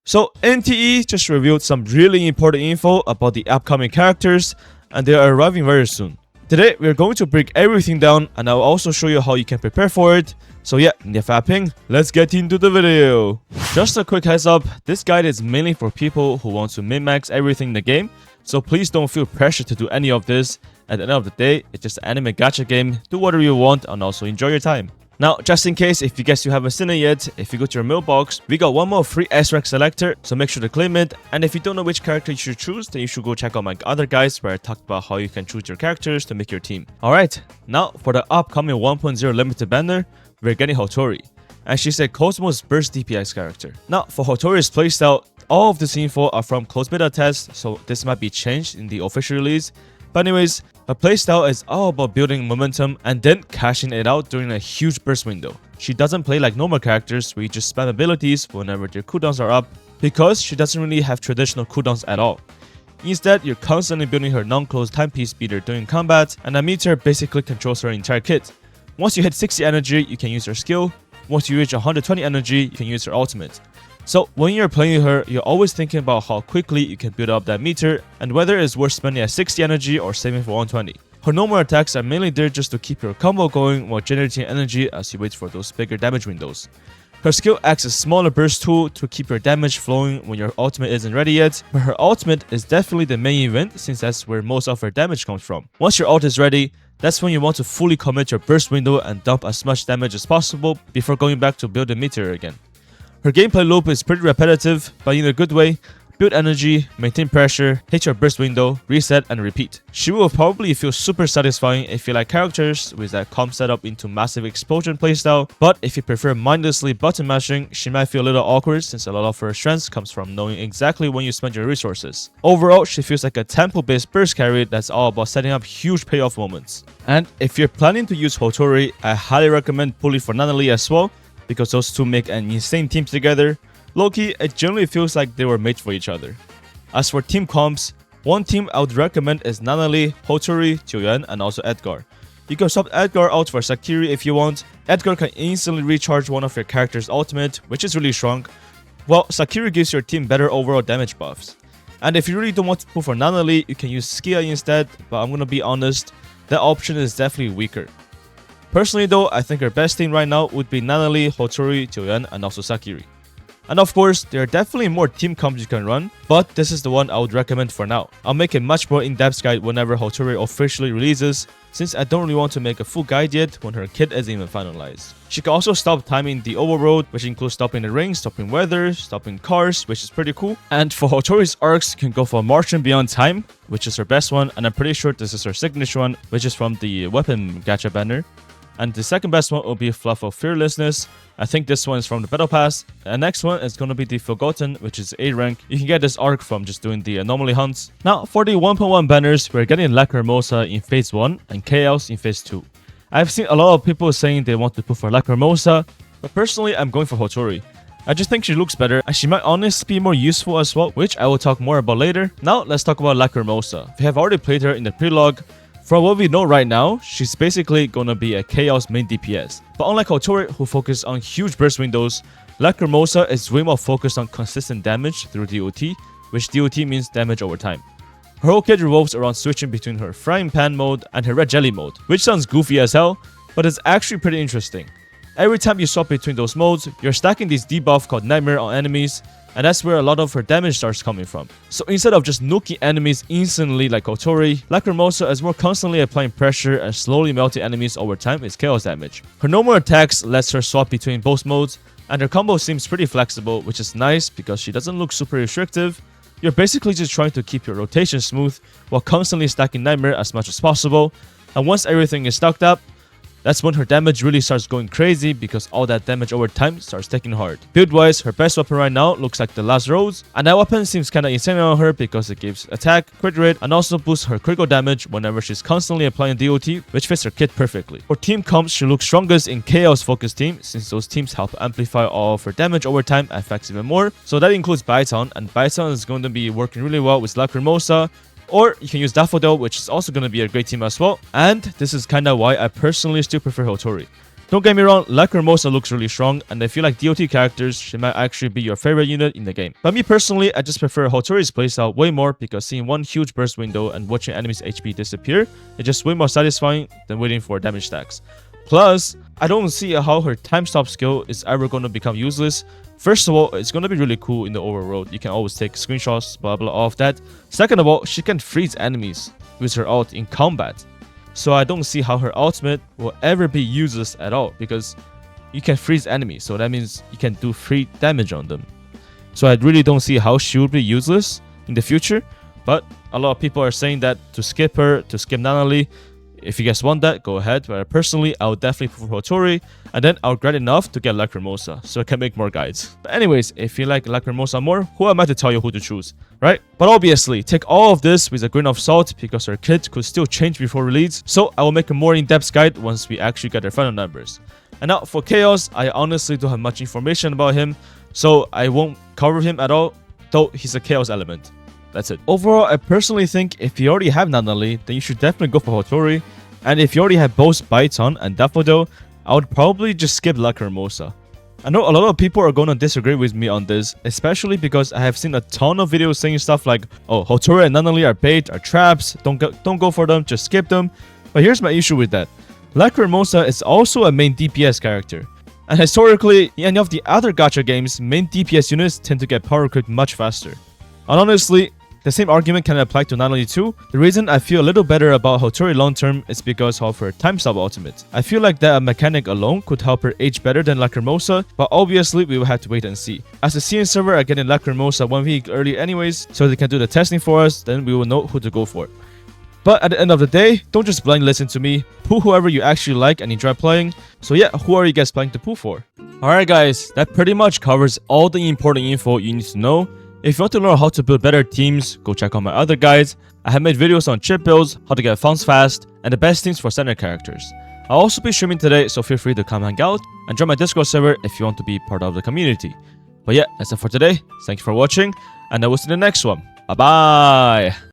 So NTE just revealed some really important info about the upcoming characters, and they are arriving very soon. Today we're going to break everything down, and I'll also show you how you can prepare for it. So yeah, let's get into the video. Just a quick heads up, this guide is mainly for people who want to min-max everything in the game, so please don't feel pressure to do any of this. At the end of the day, it's just an anime gacha game. Do whatever you want and also enjoy your time. Now, just in case if you guys you haven't seen it yet, if you go to your mailbox, we got one more free S-Rank selector, so make sure to claim it. And if you don't know which character you should choose, then you should go check out my other guides where I talked about how you can choose your characters to make your team. Alright, now for the upcoming 1.0 limited banner, we're getting Hotori. And she's a Cosmos Burst DPS character. Now, for Hotori's playstyle, all of this info are from closed beta tests, so this might be changed in the official release. But anyways, her playstyle is all about building momentum and then cashing it out during a huge burst window. She doesn't play like normal characters where you just spam abilities whenever their cooldowns are up, because she doesn't really have traditional cooldowns at all. Instead, you're constantly building her non-closed timepiece speeder during combat, and a meter basically controls her entire kit. Once you hit 60 energy, you can use her skill. Once you reach 120 energy, you can use her ultimate. So when you're playing her, you're always thinking about how quickly you can build up that meter and whether it's worth spending at 60 energy or saving for 120. Her normal attacks are mainly there just to keep your combo going while generating energy as you wait for those bigger damage windows. Her skill acts as a smaller burst tool to keep your damage flowing when your ultimate isn't ready yet, but her ultimate is definitely the main event since that's where most of her damage comes from. Once your ult is ready, that's when you want to fully commit your burst window and dump as much damage as possible before going back to build the meter again. Her gameplay loop is pretty repetitive, but in a good way. Build energy, maintain pressure, hit your burst window, reset and repeat. She will probably feel super satisfying if you like characters with that comp setup into massive explosion playstyle, but if you prefer mindlessly button mashing, she might feel a little awkward since a lot of her strengths comes from knowing exactly when you spend your resources. Overall, she feels like a tempo-based burst carry that's all about setting up huge payoff moments. And if you're planning to use Hotori, I highly recommend pulling for Nunnally as well, because those two make an insane team together. Low-key, it generally feels like they were made for each other. As for team comps, one team I would recommend is Nunnally, Hotori, Jiuyuan, and also Edgar. You can swap Edgar out for Sakiri if you want. Edgar can instantly recharge one of your character's ultimate, which is really strong, while Sakiri gives your team better overall damage buffs. And if you really don't want to pull for Nunnally, you can use Skia instead, but I'm gonna be honest, that option is definitely weaker. Personally though, I think her best team right now would be Nunnally, Hotori, Jiuyuan, and also Sakiri. And of course, there are definitely more team comps you can run, but this is the one I would recommend for now. I'll make a much more in-depth guide whenever Hotori officially releases, since I don't really want to make a full guide yet when her kit isn't even finalized. She can also stop timing the overload, which includes stopping the ring, stopping weather, stopping cars, which is pretty cool. And for Hotori's arcs, you can go for Marching Beyond Time, which is her best one, and I'm pretty sure this is her signature one, which is from the Weapon Gacha banner. And the second best one will be Fluff of Fearlessness. I think this one is from the Battle Pass. And next one is going to be the Forgotten, which is A rank. You can get this arc from just doing the anomaly hunts. Now, for the 1.1 banners, we're getting Lacrimosa in Phase 1 and Chaos in Phase 2. I've seen a lot of people saying they want to put for Lacrimosa, but personally, I'm going for Hotori. I just think she looks better, and she might honestly be more useful as well, which I will talk more about later. Now, let's talk about Lacrimosa. We have already played her in the prelog. From what we know right now, she's basically gonna be a Chaos main DPS. But unlike Hotori, who focuses on huge burst windows, Lacrimosa is way more focused on consistent damage through DOT, which DOT means damage over time. Her whole kit revolves around switching between her frying pan mode and her red jelly mode, which sounds goofy as hell, but it's actually pretty interesting. Every time you swap between those modes, you're stacking this debuff called Nightmare on enemies, and that's where a lot of her damage starts coming from. So instead of just nuking enemies instantly like Hotori, Lacrimosa is more constantly applying pressure and slowly melting enemies over time with chaos damage. Her normal attacks lets her swap between both modes, and her combo seems pretty flexible, which is nice because she doesn't look super restrictive. You're basically just trying to keep your rotation smooth while constantly stacking Nightmare as much as possible, and once everything is stacked up, that's when her damage really starts going crazy because all that damage over time starts taking hard. Build-wise, her best weapon right now looks like the Last Rose, and that weapon seems kinda insane on her because it gives attack, crit rate, and also boosts her critical damage whenever she's constantly applying DOT, which fits her kit perfectly. For team comps, she looks strongest in Chaos-focused teams since those teams help amplify all of her damage over time effects even more. So that includes Baiton, and Baiton is going to be working really well with Lacrimosa. Or you can use Daffodil, which is also going to be a great team as well. And this is kinda why I personally still prefer Hotori. Don't get me wrong, Lacrimosa looks really strong, and I feel like DOT characters, she might actually be your favorite unit in the game. But me personally, I just prefer Hotori's playstyle way more because seeing one huge burst window and watching enemies' HP disappear is just way more satisfying than waiting for damage stacks. Plus, I don't see how her time stop skill is ever going to become useless. First of all, it's going to be really cool in the overworld. You can always take screenshots, blah blah, all of that. Second of all, she can freeze enemies with her ult in combat. So I don't see how her ultimate will ever be useless at all because you can freeze enemies. So that means you can do free damage on them. So I really don't see how she will be useless in the future. But a lot of people are saying that to skip her, to skip Nanali. If you guys want that, go ahead. But personally, I would definitely prefer Hotori. And then I'll grind enough to get Lacrimosa, so I can make more guides. But anyways, if you like Lacrimosa more, who am I to tell you who to choose, right? But obviously, take all of this with a grain of salt because our kit could still change before release. So I will make a more in-depth guide once we actually get our final numbers. And now for Chaos, I honestly don't have much information about him, so I won't cover him at all, though he's a Chaos element. That's it. Overall, I personally think if you already have Nanali, then you should definitely go for Hotori. And if you already have both Baiton and Daffodil, I would probably just skip Lacrimosa. I know a lot of people are going to disagree with me on this, especially because I have seen a ton of videos saying stuff like, oh, Hotori and Nanali are bait, are traps, don't go for them, just skip them. But here's my issue with that. Lacrimosa is also a main DPS character. And historically, in any of the other gacha games, main DPS units tend to get power creeped much faster. And honestly, the same argument can apply to Nanali too. The reason I feel a little better about Hotori long term is because of her time stop ultimate. I feel like that mechanic alone could help her age better than Lacrimosa, but obviously we will have to wait and see. As the CN server are getting Lacrimosa 1 week early anyways, so they can do the testing for us, then we will know who to go for. But at the end of the day, don't just blindly listen to me. Pull whoever you actually like and enjoy playing. So yeah, who are you guys planning to pull for? Alright guys, that pretty much covers all the important info you need to know. If you want to learn how to build better teams, go check out my other guides. I have made videos on chip builds, how to get funds fast, and the best teams for standard characters. I'll also be streaming today, so feel free to come hang out and join my Discord server if you want to be part of the community. But yeah, that's it for today. Thank you for watching, and I will see you in the next one. Bye bye!